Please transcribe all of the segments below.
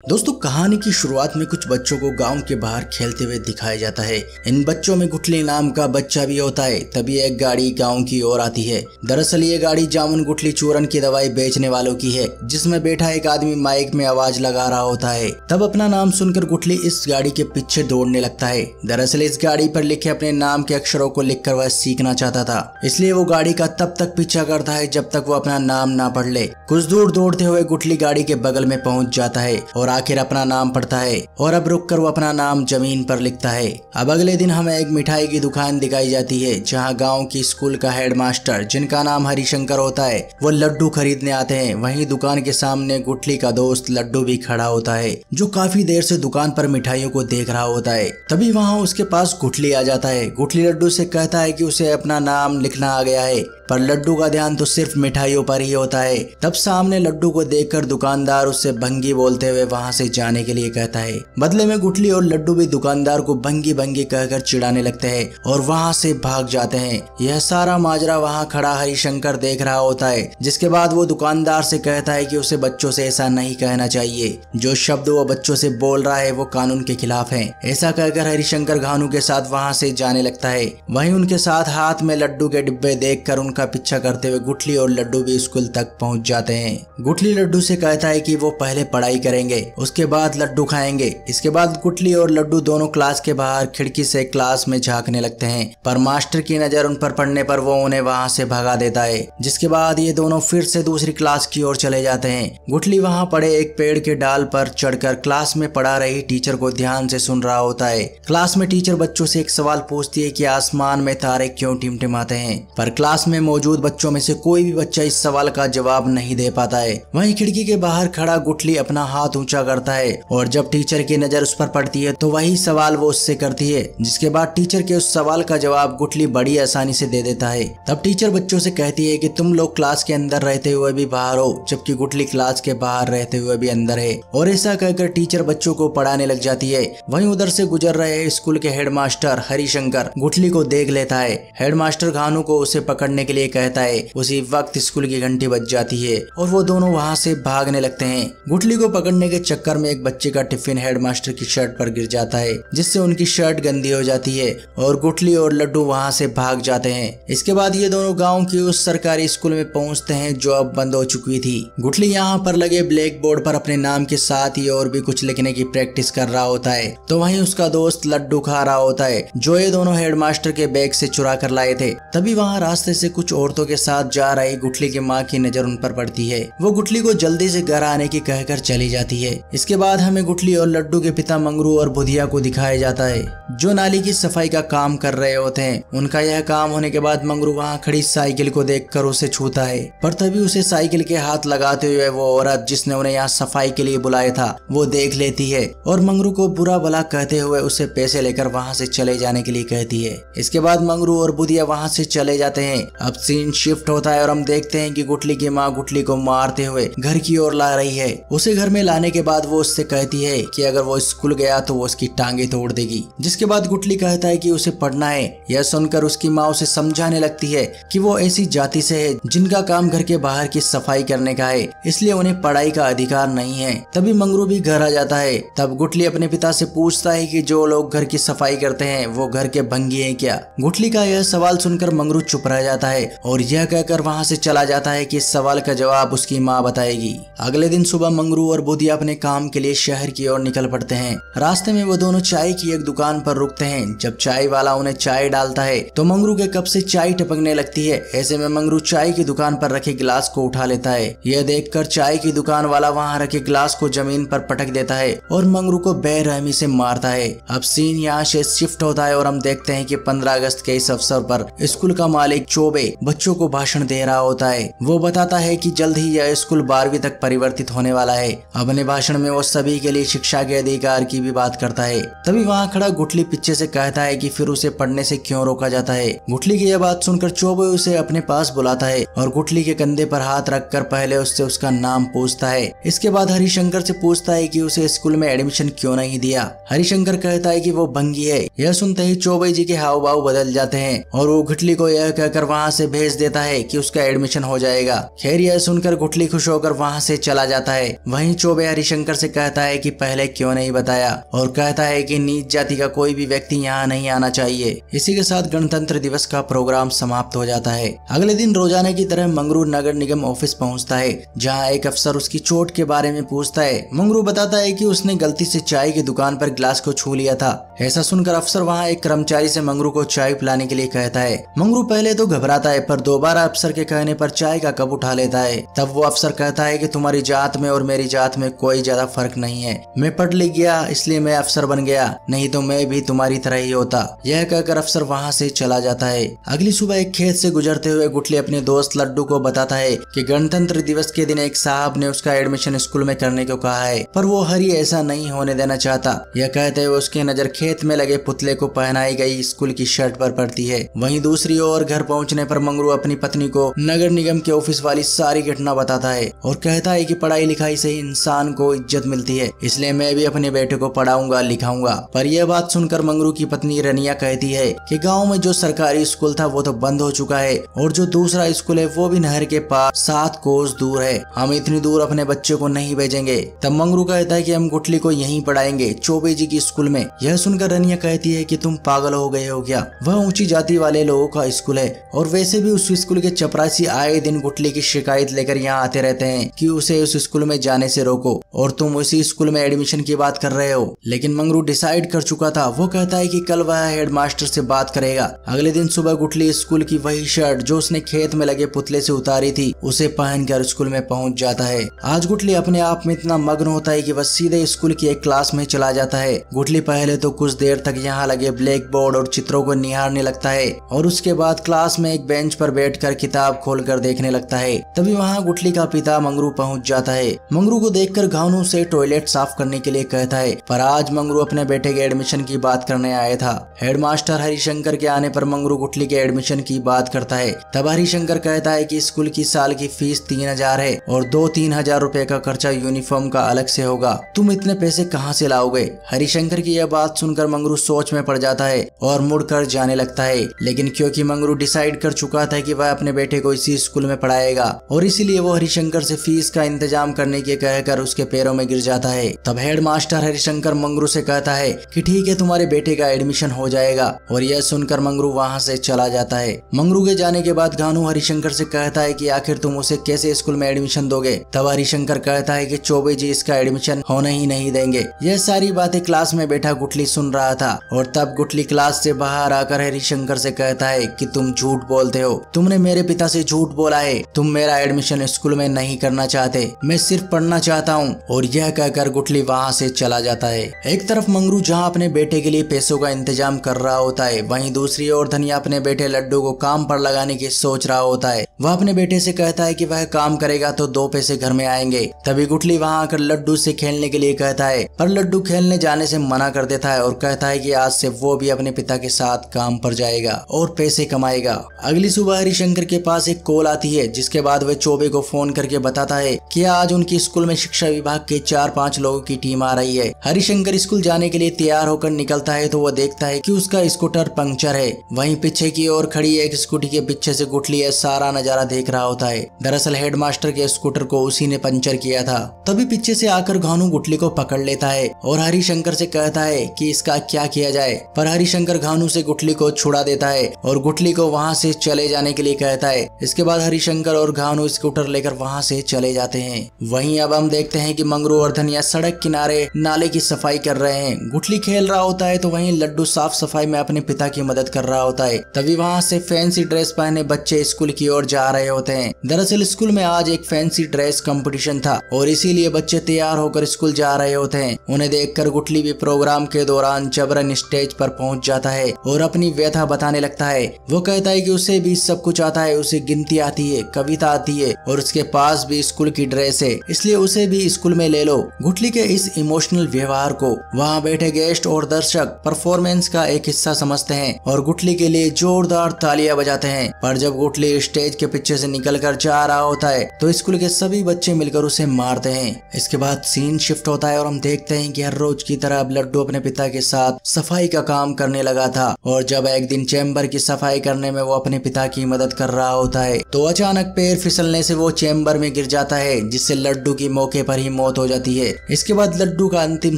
दोस्तों, कहानी की शुरुआत में कुछ बच्चों को गांव के बाहर खेलते हुए दिखाया जाता है। इन बच्चों में गुठली नाम का बच्चा भी होता है। तभी एक गाड़ी गांव की ओर आती है। दरअसल ये गाड़ी जामुन गुठली चूरन की दवाई बेचने वालों की है, जिसमें बैठा एक आदमी माइक में आवाज लगा रहा होता है। तब अपना नाम सुनकर गुठली इस गाड़ी के पीछे दौड़ने लगता है। दरअसल इस गाड़ी पर लिखे अपने नाम के अक्षरों को लिखकर वह सीखना चाहता था, इसलिए वो गाड़ी का तब तक पीछा करता है जब तक वो अपना नाम ना पढ़ ले। कुछ दूर दौड़ते हुए गुठली गाड़ी के बगल में पहुंच जाता है और आखिर अपना नाम पढ़ता है और अब रुककर वो अपना नाम जमीन पर लिखता है। अब अगले दिन हमें एक मिठाई की दुकान दिखाई जाती है, जहां गांव की स्कूल का हेडमास्टर, जिनका नाम हरिशंकर होता है, वो लड्डू खरीदने आते हैं। वहीं दुकान के सामने गुठली का दोस्त लड्डू भी खड़ा होता है, जो काफी देर से दुकान पर मिठाइयों को देख रहा होता है। तभी वहां उसके पास गुठली आ जाता है। गुठली लड्डू से कहता है कि उसे अपना नाम लिखना आ गया है, पर लड्डू का ध्यान तो सिर्फ मिठाइयों पर ही होता है। तब सामने लड्डू को देखकर दुकानदार उससे भंगी बोलते हुए वहां से जाने के लिए कहता है। बदले में गुठली और लड्डू भी दुकानदार को भंगी भंगी कहकर चिढ़ाने लगते हैं और वहां से भाग जाते हैं। यह सारा माजरा वहां खड़ा हरिशंकर देख रहा होता है, जिसके बाद वो दुकानदार से कहता है कि उसे बच्चों से ऐसा नहीं कहना चाहिए। जो शब्द वो बच्चों से बोल रहा है वो कानून के खिलाफ है। ऐसा कहकर हरिशंकर घानू के साथ वहां से जाने लगता है। वहीं उनके साथ हाथ में लड्डू के डिब्बे देखकर उनका पीछा करते हुए गुठली और लड्डू भी स्कूल तक पहुंच जाते हैं। गुठली लड्डू से कहता है कि वो पहले पढ़ाई करेंगे, उसके बाद लड्डू खाएंगे। इसके बाद गुठली और लड्डू दोनों क्लास के बाहर खिड़की से क्लास में झांकने लगते हैं, पर मास्टर की नजर उन पर पड़ने पर वो उन्हें वहां से भगा देता है। जिसके बाद ये दोनों फिर से दूसरी क्लास की ओर चले जाते हैं। गुठली वहां पड़े एक पेड़ के डाल पर चढ़कर क्लास में पढ़ा रही टीचर को ध्यान से सुन रहा होता है। क्लास में टीचर बच्चों से एक सवाल पूछती है कि आसमान में तारे क्यों टिमटिमाते हैं, पर क्लास में मौजूद बच्चों में से कोई भी बच्चा इस सवाल का जवाब नहीं दे पाता है। वहीं खिड़की के बाहर खड़ा गुठली अपना हाथ ऊंचा करता है और जब टीचर की नजर उस पर पड़ती है तो वही सवाल वो उससे करती है। जिसके बाद टीचर के उस सवाल का जवाब गुठली बड़ी आसानी से दे देता है। तब टीचर बच्चों से कहती है कि तुम लोग क्लास के अंदर रहते हुए भी बाहर हो, जबकि गुठली क्लास के बाहर रहते हुए भी अंदर है। और ऐसा कहकर टीचर बच्चों को पढ़ाने लग जाती है। वहीं उधर से गुजर रहे स्कूल के हेडमास्टर हरिशंकर गुठली को देख लेता है। हेडमास्टर घानू को उसे पकड़ने के लिए कहता है। उसी वक्त स्कूल की घंटी बज जाती है और वो दोनों वहां से भागने लगते हैं। गुठली को पकड़ने के चक्कर में एक बच्चे का टिफिन हेडमास्टर की शर्ट पर गिर जाता है, जिससे उनकी शर्ट गंदी हो जाती है और गुठली और लड्डू वहां से भाग जाते हैं। इसके बाद ये दोनों गांव की उस सरकारी स्कूल में पहुंचते हैं जो अब बंद हो चुकी थी। गुठली यहाँ पर लगे ब्लैक बोर्ड पर अपने नाम के साथ ही और भी कुछ लिखने की प्रैक्टिस कर रहा होता है, तो वहीं उसका दोस्त लड्डू खा रहा होता है, जो ये दोनों हेडमास्टर के बैग से चुरा कर लाए थे। तभी वहाँ रास्ते से कुछ औरतों के साथ जा रही गुठली की माँ की नजर उन पर पड़ती है। वो गुठली को जल्दी से घर आने की कहकर चली जाती है। इसके बाद हमें गुठली और लड्डू के पिता मंगरू और बुधिया को दिखाया जाता है, जो नाली की सफाई का काम कर रहे होते हैं। उनका यह काम होने के बाद मंगरू वहाँ खड़ी साइकिल को देखकर उसे छूता है, पर तभी उसे साइकिल के हाथ लगाते हुए वो औरत जिसने उन्हें यहाँ सफाई के लिए बुलाया था वो देख लेती है और मंगरू को बुरा भला कहते हुए उसे पैसे लेकर वहाँ से चले जाने के लिए कहती है। इसके बाद मंगरू और बुधिया वहाँ से चले जाते हैं। अब सीन शिफ्ट होता है और हम देखते हैं कि गुठली की माँ गुठली को मारते हुए घर की ओर ला रही है। उसे घर में लाने के बाद वो उससे कहती है कि अगर वो स्कूल गया तो वो उसकी टांगे तोड़ देगी। जिसके बाद गुठली कहता है कि उसे पढ़ना है। यह सुनकर उसकी माँ उसे समझाने लगती है कि वो ऐसी जाति से है जिनका काम घर के बाहर की सफाई करने का है, इसलिए उन्हें पढ़ाई का अधिकार नहीं है। तभी मंगरू भी घर आ जाता है। तब गुठली अपने पिता से पूछता है कि जो लोग घर की सफाई करते हैं वो घर के भंगी हैं क्या। गुठली का यह सवाल सुनकर मंगरू चुप रह जाता है और यह कहकर वहाँ से चला जाता है कि इस सवाल का जवाब उसकी माँ बताएगी। अगले दिन सुबह मंगरू और बुधिया अपने काम के लिए शहर की ओर निकल पड़ते हैं। रास्ते में वो दोनों चाय की एक दुकान पर रुकते हैं। जब चाय वाला उन्हें चाय डालता है तो मंगरू के कप से चाय टपकने लगती है। ऐसे में मंगरू चाय की दुकान पर रखे गिलास को उठा लेता है। यह देखकर चाय की दुकान वाला वहाँ रखे गिलास को जमीन पर पटक देता है और मंगरू को बेरहमी से मारता है। अब सीन यहाँ से शिफ्ट होता है और हम देखते हैं कि 15 अगस्त के इस अवसर पर स्कूल का मालिक चौबे बच्चों को भाषण दे रहा होता है। वो बताता है कि जल्द ही यह स्कूल 12वीं तक परिवर्तित होने वाला है। अपने भाषण में वो सभी के लिए शिक्षा के अधिकार की भी बात करता है। तभी वहाँ खड़ा गुठली पीछे से कहता है कि फिर उसे पढ़ने से क्यों रोका जाता है। गुठली की यह बात सुनकर चौबे उसे अपने पास बुलाता है और गुठली के कंधे पर हाथ रखकर पहले उससे उसका नाम पूछता है। इसके बाद हरिशंकर से पूछता है कि उसे स्कूल में एडमिशन क्यों नहीं दिया। हरिशंकर कहता है कि वो भंगी है। यह सुनते ही चौबे जी के हाव भाव बदल जाते हैं और वो गुठली को यह कहकर वहाँ से भेज देता है कि उसका एडमिशन हो जाएगा। खैर यह सुनकर गुठली खुश होकर वहाँ से चला जाता है। वहीं चौबे हरिशंकर से कहता है कि पहले क्यों नहीं बताया, और कहता है कि नीच जाति का कोई भी व्यक्ति यहाँ नहीं आना चाहिए। इसी के साथ गणतंत्र दिवस का प्रोग्राम समाप्त हो जाता है। अगले दिन रोजाना की तरह मंगरू नगर निगम ऑफिस पहुँचता है, जहाँ एक अफसर उसकी चोट के बारे में पूछता है। मंगरू बताता है कि उसने गलती से चाय की दुकान पर गिलास को छू लिया था। ऐसा सुनकर अफसर वहाँ एक कर्मचारी से मंगरू को चाय पिलाने के लिए कहता है। मंगरू पहले तो घबराता है, पर दोबारा अफसर के कहने पर चाय का कप उठा लेता है। तब वो अफसर कहता है कि तुम्हारी जात में और मेरी जात में कोई ज्यादा फर्क नहीं है। मैं पढ़ लिख गया इसलिए मैं अफसर बन गया, नहीं तो मैं भी तुम्हारी तरह ही होता। यह कहकर अफसर वहाँ से चला जाता है। अगली सुबह एक खेत से गुजरते हुए गुठली अपने दोस्त लड्डू को बताता है कि गणतंत्र दिवस के दिन एक साहब ने उसका एडमिशन स्कूल में करने को कहा है, पर वो हरी ऐसा नहीं होने देना चाहता। यह कहते हुए उसकी नजर खेत में लगे पुतले को पहनाई गई स्कूल की शर्ट पर पड़ती है। वहीं दूसरी ओर घर पहुंचने पर मंगरू अपनी पत्नी को नगर निगम के ऑफिस वाली सारी घटना बताता है और कहता है कि पढ़ाई लिखाई से ही इंसान को इज्जत मिलती है, इसलिए मैं भी अपने बेटे को पढ़ाऊंगा लिखाऊंगा। पर यह बात सुनकर मंगरू की पत्नी रनिया कहती है कि गाँव में जो सरकारी स्कूल था वो तो बंद हो चुका है, और जो दूसरा स्कूल है वो भी नहर के पास 7 कोस दूर है। हम इतनी दूर अपने बच्चे को नहीं भेजेंगे। तब मंगरू कहता है कि हम गुठली को यहीं पढ़ाएंगे, चौबे जी की स्कूल में। यह सुनकर रनिया कहती है कि तुम पागल हो गए हो क्या, वह ऊंची जाति वाले लोगों का स्कूल है, और वैसे भी उस स्कूल के चपरासी आए दिन गुठली की शिकायत लेकर यहाँ आते रहते हैं कि उसे उस स्कूल में जाने से रोको, और तुम उसी स्कूल में एडमिशन की बात कर रहे हो। लेकिन मंगरू डिसाइड कर चुका था। वो कहता है कि कल वह हेडमास्टर से बात करेगा। अगले दिन सुबह गुठली स्कूल की वही शर्ट जो उसने खेत में लगे पुतले से उतारी थी उसे पहनकर स्कूल में पहुंच जाता है। आज गुठली अपने आप में इतना मग्न होता है कि वह सीधे स्कूल की एक क्लास में चला जाता है। गुठली पहले तो कुछ देर तक यहाँ लगे ब्लैक बोर्ड और चित्रों को निहारने लगता है, और उसके बाद क्लास में एक बेंच पर बैठकर किताब खोलकर देखने लगता है। तभी वहाँ गुठली का पिता मंगरू पहुँच जाता है। मंगरू को देखकर घानू से टॉयलेट साफ करने के लिए कहता है, पर आज मंगरू अपने बेटे के एडमिशन की बात करने आया था। हेडमास्टर हरिशंकर के आने पर मंगरू गुठली के एडमिशन की बात करता है। तब हरिशंकर कहता है कि स्कूल की साल की फीस 3000 है और 2-3 हजार रुपए का खर्चा यूनिफॉर्म का अलग से होगा। तुम इतने पैसे कहाँ से लाओगे? हरिशंकर की यह बात सुनकर मंगरू सोच में पड़ जाता है और मुड़कर जाने लगता है। लेकिन क्योंकि मंगरू डिसाइड कर चुका था कि वह अपने बेटे को इसी स्कूल में पढ़ाएगा, और इसीलिए वो हरिशंकर से फीस का इंतजाम करने के कहकर उसके पैरों में गिर जाता है। तब हेडमास्टर हरिशंकर मंगरू से कहता है कि ठीक है, तुम्हारे बेटे का एडमिशन हो जाएगा, और यह सुनकर मंगरू वहाँ से चला जाता है। मंगरू के जाने के बाद घानू हरिशंकर से कहता है कि आखिर तुम उसे कैसे स्कूल में एडमिशन दोगे? तब हरिशंकर कहता है कि चौबे जी इसका एडमिशन होने ही नहीं देंगे। यह सारी बातें क्लास में बैठा गुठली सुन रहा था, और तब गुठली क्लास से बाहर आकर हरिशंकर से कहता है कि तुम झूठ बोलते हो, तुमने मेरे पिता से झूठ बोला है, तुम मेरा एडमिशन स्कूल में नहीं करना चाहते, मैं सिर्फ पढ़ना चाहता हूँ। और यह कहकर गुठली वहाँ से चला जाता है। एक तरफ मंगरू जहाँ अपने बेटे के लिए पैसों का इंतजाम कर रहा होता है, वहीं दूसरी ओर धनिया अपने बेटे लड्डू को काम पर लगाने की सोच रहा होता है। वह अपने बेटे से कहता है कि वह काम करेगा तो 2 पैसे घर में आएंगे। तभी गुठली वहाँ आकर लड्डू से खेलने के लिए कहता है, पर लड्डू खेलने जाने से मना कर देता है और कहता है कि आज से वो भी अपने पिता के साथ काम पर जाएगा और पैसे कमाएगा। अगली सुबह हरिशंकर के पास एक कॉल आती है, जिसके बाद वह चौबे को फोन करके बताता है कि आज उनकी स्कूल में शिक्षा विभाग के 4-5 लोगों की टीम आ रही है। हरिशंकर स्कूल जाने के लिए तैयार होकर निकलता है तो वह देखता है कि उसका स्कूटर पंक्चर है। वहीं पीछे की ओर खड़ी एक स्कूटी के पीछे से गुठली यह सारा नजारा देख रहा होता है। दरअसल हेडमास्टर के स्कूटर को उसी ने पंचर किया था। तभी पीछे से आकर घानू गुठली को पकड़ लेता है और हरिशंकर से कहता है कि इसका क्या किया जाए, पर हरिशंकर घानू से गुठली को छुड़ा देता है और गुठली को वहाँ से चले जाने के लिए कहता है। इसके बाद हरिशंकर और घानू स्कूटर लेकर वहाँ से चले जाते हैं। वहीं अब हम देखते हैं कि मंगरू और धनिया सड़क किनारे नाले की सफाई कर रहे हैं। गुठली खेल रहा होता है तो वहीं लड्डू साफ सफाई में अपने पिता की मदद कर रहा होता है। तभी वहाँ से फैंसी ड्रेस पहने बच्चे स्कूल की ओर जा रहे होते हैं। दरअसल स्कूल में आज एक फैंसी ड्रेस कंपटीशन था और इसीलिए बच्चे तैयार होकर स्कूल जा रहे होते हैं। उन्हें देखकर गुठली भी प्रोग्राम के दौरान जबरन स्टेज पर पहुंच जाता है और अपनी व्यथा बताने लगता है। वो कहता है कि उसे भी सब कुछ आता है, उसे गिनती आती है, कविता आती है और उसके पास भी स्कूल की ड्रेस है, इसलिए उसे भी स्कूल में ले लो। गुठली के इस इमोशनल व्यवहार को वहाँ बैठे गेस्ट और दर्शक परफॉर्मेंस का एक हिस्सा समझते हैं और गुठली के लिए जोरदार तालियां बजाते हैं। पर जब गुठली स्टेज के पीछे से निकल कर जा रहा होता है तो स्कूल के सभी बच्चे मिलकर उसे मारते हैं। इसके बाद सीन शिफ्ट होता है और हम देखते हैं कि हर रोज की तरह अब लड्डू अपने पिता के साथ सफाई का काम करने लगा था और जब एक दिन चैम्बर की सफाई करने में वो अपने पिता की मदद कर रहा होता है तो अचानक पैर फिसलने से वो चैम्बर में गिर जाता है, जिससे लड्डू की मौके पर ही मौत हो जाती है। इसके बाद लड्डू का अंतिम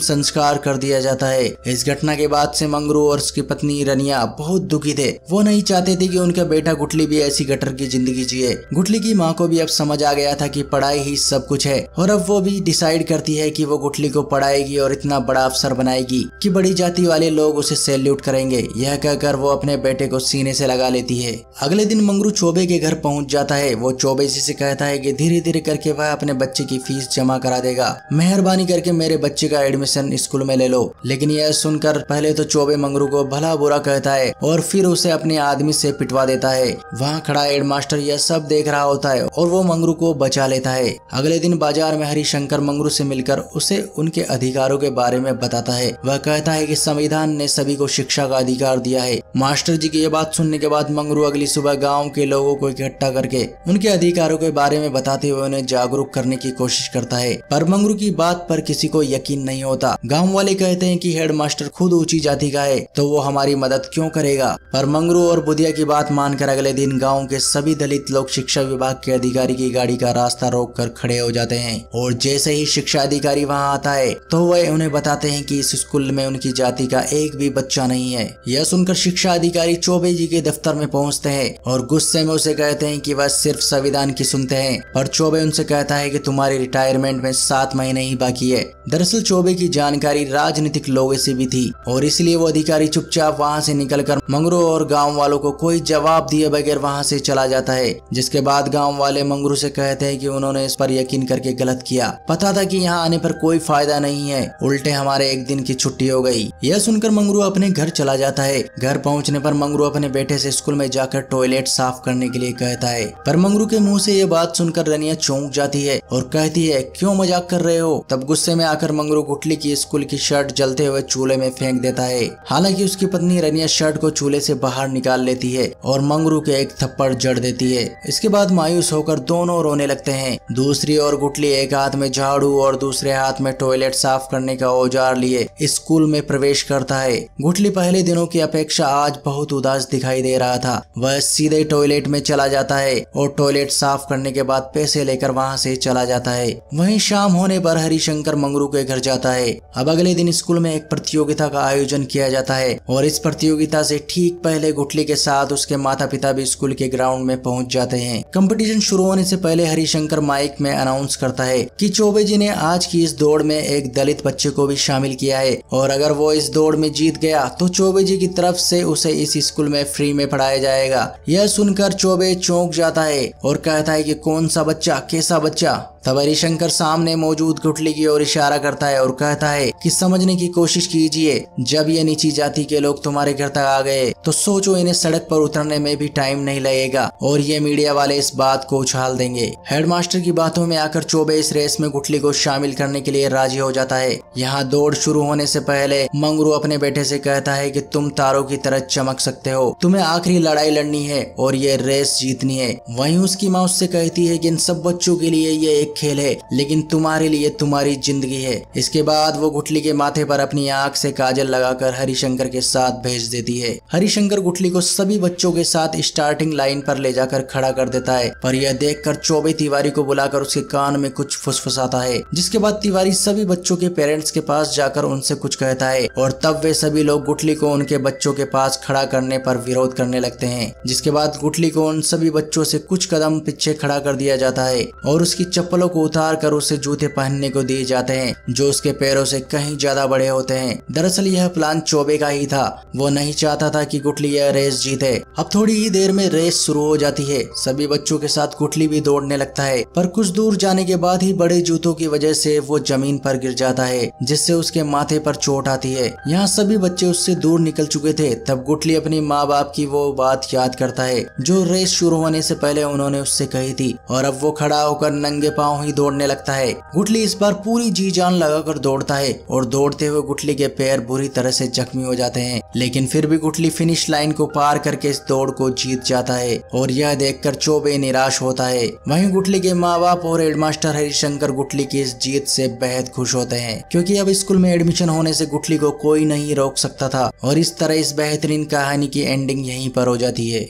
संस्कार कर दिया जाता है। इस घटना के बाद से मंगरू और उसकी पत्नी रनिया बहुत दुखी थे। वो नहीं चाहते थे कि उनका बेटा गुठली भी ऐसी गटर की जिंदगी जिए। गुठली की माँ को भी अब समझ आ गया था कि पढ़ाई ही सब कुछ है और अब वो भी डिसाइड करती है कि वो गुठली को पढ़ाएगी और इतना बड़ा अफसर बनाएगी कि बड़ी जाति वाले लोग उसे सैल्यूट करेंगे। यह कहकर वो अपने बेटे को सीने से लगा लेती है। अगले दिन मंगरू चौबे के घर पहुंच जाता है। वो चौबे जी से कहता है कि धीरे धीरे करके वह अपने बच्चे की फीस जमा करा देगा, मेहरबानी करके मेरे बच्चे का एडमिशन स्कूल में ले लो। लेकिन यह सुनकर पहले तो चौबे मंगरू को भला बुरा कहता है और फिर उसे अपने आदमी से पिटवा देता है। वहाँ खड़ा हेडमास्टर यह सब देख रहा होता है और वो मंगरू को बचा लेता है। अगले दिन बाजार में हरिशंकर मंगरू से मिलकर उसे उनके अधिकारों के बारे में बताता है। वह कहता है कि संविधान ने सभी को शिक्षा का अधिकार दिया है। मास्टर जी की ये बात सुनने के बाद मंगरू अगली सुबह गांव के लोगों को इकट्ठा करके उनके अधिकारों के बारे में बताते हुए उन्हें जागरूक करने की कोशिश करता है, पर मंगरू की बात पर किसी को यकीन नहीं होता। गांव वाले कहते हैं कि हेडमास्टर खुद ऊंची जाति का है तो वो हमारी मदद क्यों करेगा। पर मंगरू और बुधिया की बात मानकर अगले दिन गांव के सभी दलित लोग शिक्षा विभाग के अधिकारी की गाड़ी का रास्ता रोक कर खड़े हो जाते हैं और जैसे ही शिक्षा अधिकारी वहां आता है तो वह उन्हें बताते हैं कि इस स्कूल में उनकी जाति का एक भी बच्चा नहीं है। यह सुनकर शिक्षा अधिकारी चौबे जी के दफ्तर में पहुंचते हैं और गुस्से में उसे कहते हैं कि वह सिर्फ संविधान की सुनते हैं। पर चौबे उनसे कहता है कि तुम्हारी रिटायरमेंट में 7 महीने ही बाकी है। दरअसल चौबे की जानकारी राजनीतिक लोगों से भी थी और इसलिए वो अधिकारी चुपचाप वहां से निकलकर मंगरू और गांव वालों को कोई जवाब दिए बगैर वहां से चला जाता है। जिसके बाद गांव वाले मंगरू से कहते हैं कि उन्होंने इस पर यकीन करके गलत किया। पता था कि यहाँ आने पर कोई फायदा नहीं है, उल्टे हमारे एक दिन की छुट्टी हो गई। यह सुनकर मंगरू अपने घर चला जाता है। घर पहुंचने पर मंगरू अपने बेटे से स्कूल में जाकर टॉयलेट साफ करने के लिए कहता है, पर मंगरू के मुंह से ये बात सुनकर रनिया चौंक जाती है और कहती है क्यों मजाक कर रहे हो। तब गुस्से में आकर मंगरू गुठली की स्कूल की शर्ट जलते हुए चूल्हे में फेंक देता है। हालांकि उसकी पत्नी रनिया शर्ट को चूल्हे से बाहर निकाल लेती है और मंगरू के एक थप्पड़ जड़ देती है। इसके बाद मायूस होकर दोनों रोने लगते हैं। दूसरी ओर गुठली एक हाथ में झाड़ू और दूसरे हाथ में टॉयलेट साफ करने का औजार लिए स्कूल में प्रवेश करता है। गुठली पहले दिनों की अपेक्षा आज बहुत उदास दिखाई दे रहा था। वह सीधे टॉयलेट में चला जाता है और टॉयलेट साफ करने के बाद पैसे लेकर वहां से चला जाता है। वहीं शाम होने पर हरिशंकर मंगरू के घर जाता है। अब अगले दिन स्कूल में एक प्रतियोगिता का आयोजन किया जाता है और इस प्रतियोगिता से ठीक पहले गुठली के साथ उसके माता पिता भी स्कूल के ग्राउंड में पहुंच जाते हैं। कंपटीशन शुरू होने से पहले हरिशंकर माइक में अनाउंस करता है कि चौबे जी ने आज की इस दौड़ में एक दलित बच्चे को भी शामिल किया है और अगर वो इस दौड़ में जीत गया तो चौबे जी की तरफ से उसे इस स्कूल में फ्री में पढ़ाया जाएगा। यह सुनकर चौबे चौंक जाता है और कहता है कि कौन सा बच्चा, कैसा बच्चा। तब हरिशंकर सामने मौजूद गुठली की ओर इशारा करता है और कहता है कि समझने की कोशिश कीजिए, जब ये नीची जाति के लोग तुम्हारे घर तक आ गए तो सोचो इन्हें सड़क पर उतरने में भी टाइम नहीं लगेगा और ये मीडिया वाले इस बात को उछाल देंगे। हेडमास्टर की बातों में आकर चौबे इस रेस में गुठली को शामिल करने के लिए राजी हो जाता है। यहाँ दौड़ शुरू होने से पहले मंगरू अपने बेटे से कहता है कि तुम तारों की तरह चमक सकते हो, तुम्हें आखिरी लड़ाई लड़नी है और ये रेस जीतनी है। वहीं उसकी माँ उससे कहती है कि इन सब बच्चों के लिए ये एक खेल है लेकिन तुम्हारे लिए तुम्हारी जिंदगी है। इसके बाद वो गुठली के माथे पर अपनी आंख से काजल लगाकर हरिशंकर के साथ भेज देती है। हरिशंकर गुठली को सभी बच्चों के साथ स्टार्टिंग लाइन पर ले जाकर खड़ा कर देता है, पर यह देखकर चौबे तिवारी को बुलाकर उसके कान में कुछ फुसफुसाता है। जिसके बाद तिवारी सभी बच्चों के पेरेंट्स के पास जाकर उनसे कुछ कहता है और तब वे सभी लोग गुठली को उनके बच्चों के पास खड़ा करने पर विरोध करने लगते हैं। जिसके बाद गुठली को उन सभी बच्चों से कुछ कदम पीछे खड़ा कर दिया जाता है और उसकी चप्पलों को उतार कर उसे जूते पहनने को दिए जाते हैं जो उसके पैरों से कहीं ज्यादा बड़े होते हैं। दरअसल यह प्लान चौबे का ही था। वो नहीं चाहता था कि गुठली यह रेस जीते। अब थोड़ी ही देर में रेस शुरू हो जाती है। सभी बच्चों के साथ गुठली भी दौड़ने लगता है, पर कुछ दूर जाने के बाद ही बड़े जूतों की वजह से वो जमीन पर गिर जाता है जिससे उसके माथे पर चोट आती है। यहाँ सभी बच्चे उससे दूर निकल चुके थे। तब गुठली अपनी माँ बाप की वो बात याद करता है जो रेस शुरू होने से पहले उन्होंने उससे कही थी और अब वो खड़ा होकर नंगे पाँव गांव ही दौड़ने लगता है। गुठली इस बार पूरी जी जान लगाकर दौड़ता है और दौड़ते हुए गुठली के पैर बुरी तरह से जख्मी हो जाते हैं, लेकिन फिर भी गुठली फिनिश लाइन को पार करके इस दौड़ को जीत जाता है और यह देखकर चौबे निराश होता है। वहीं गुठली के माँ बाप और हेडमास्टर हरिशंकर गुठली की इस जीत से बेहद खुश होते हैं, क्योंकि अब स्कूल में एडमिशन होने से गुठली को कोई नहीं रोक सकता था। और इस तरह इस बेहतरीन कहानी की एंडिंग यहीं पर हो जाती है।